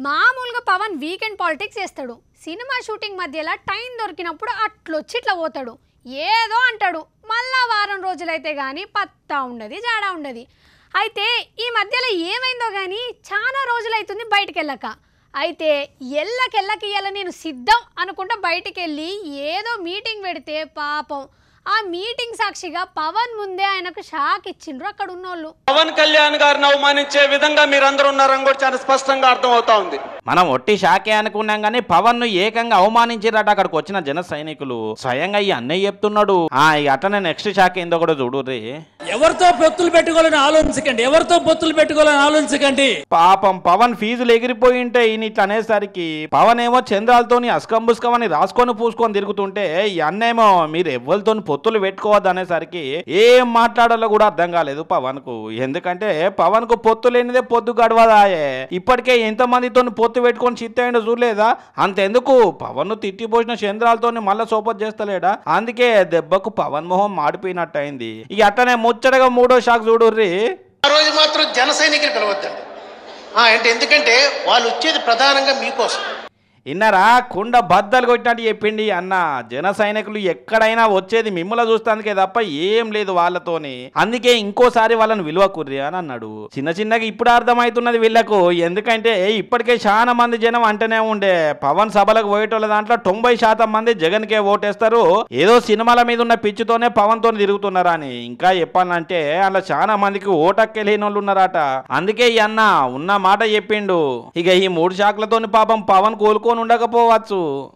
మామూలుగా Pawan weekend politics చేస్తాడు. Cinema shooting మధ్యలో టైం దొరికినప్పుడు అట్లొచ్చి ఇట్లా పోతాడు, ఏదో అంటాడు. మళ్ళా వారం రోజులైతే కానీ పత్తా ఉండదు, జాడా ఉండదు. అయితే ఈ మధ్యలో ఏమైందో కానీ చాలా రోజులైతుంది బయటికి వెళ్ళక. అయితే ఎల్లకెళ్ళకి ఇలా నేను సిద్ధం అనుకుంటా బయటికి వెళ్ళి ఏదో మీటింగ్ పెడితే పాపం ఆ మీటింగ్ సాక్షిగా పవన్ ముందే ఆయనకు షాక్ ఇచ్చిండ్రు అక్కడ ఉన్నోళ్ళు. పవన్ కళ్యాణ్ గారిని అవమానించే విధంగా మీరందరూ ఉన్నారని కూడా చాలా స్పష్టంగా అర్థం అవుతా ఉంది. మనం ఒట్టి షాకే అనుకున్నాం కానీ పవన్ ను ఏకంగా అవమానించారట అక్కడికి వచ్చిన జన సైనికులు. స్వయంగా ఈ అన్నయ్య చెప్తున్నాడు. అట్లనే నెక్స్ట్ షాక్ ఏందో కూడా చూడుర్రి. ఎవరితో పొత్తులు పెట్టుకోవాలని ఆలోచించకండి, ఎవరితో పొత్తులు పెట్టుకోవాలని ఆలోచించకండి. పాపం పవన్ ఫీజులు ఎగిరిపోయి ఉంటే ఈయన ఇట్లా అనేసరికి పవన్ ఏమో చంద్రాలతోని అస్కం బుస్కం అని రాసుకొని పూసుకొని తిరుగుతుంటే ఈ అన్నేమో మీరు ఎవరితో పొత్తులు పెట్టుకోవద్దు అనేసరికి ఏం మాట్లాడాలో కూడా అర్థం కాలేదు పవన్ కు. ఎందుకంటే పవన్ కు పొత్తు లేనిదే పొద్దు గడవదాయే. ఇప్పటికే ఎంతమందితో పొత్తు పెట్టుకొని చిత్తేండో చూడలేదా? అంతెందుకు పవన్ ను తిట్టిపోసిన చంద్రాలతో మళ్ళా సోపత్ చేస్తలేడా? అందుకే దెబ్బకు పవన్ మొహం మాడిపోయినట్టు అయింది. ఇక అట్టనే ముచ్చటగా మూడో షాక్ చూడుర్రి. ఆ రోజు మాత్రం జన సైనికులు కలవద్దండి అంటే, ఎందుకంటే వాళ్ళు వచ్చేది ప్రధానంగా మీకోసం. ఇన్నారా కుండ బద్దలు కొట్టినట్టు చెప్పిండి అన్న. జన సైనికులు ఎక్కడైనా వచ్చేది మిమ్మల్ని చూస్తానికే తప్ప ఏం లేదు వాళ్ళతోని. అందుకే ఇంకోసారి వాళ్ళని విలువ కుర్రి అని అన్నాడు. చిన్న చిన్నగా ఇప్పుడు అర్థమవుతున్నది వీళ్ళకు. ఎందుకంటే ఇప్పటికే చాలా మంది జనం అంటేనే ఉండే పవన్ సభలకు పోయేటోళ్ళ దాంట్లో 90% మంది జగన్ కే ఓటేస్తారు, ఏదో సినిమాల మీద ఉన్న పిచ్చితోనే పవన్ తో తిరుగుతున్నారా అని. ఇంకా చెప్పాలంటే అలా చాలా మందికి ఓటక్కే లేని వాళ్ళు ఉన్నారట. అందుకే ఈ అన్న ఉన్న మాట చెప్పిండు. ఇక ఈ 3 షాక్లతోని పాపం పవన్ కోలుకొని ఉండకపోవచ్చు.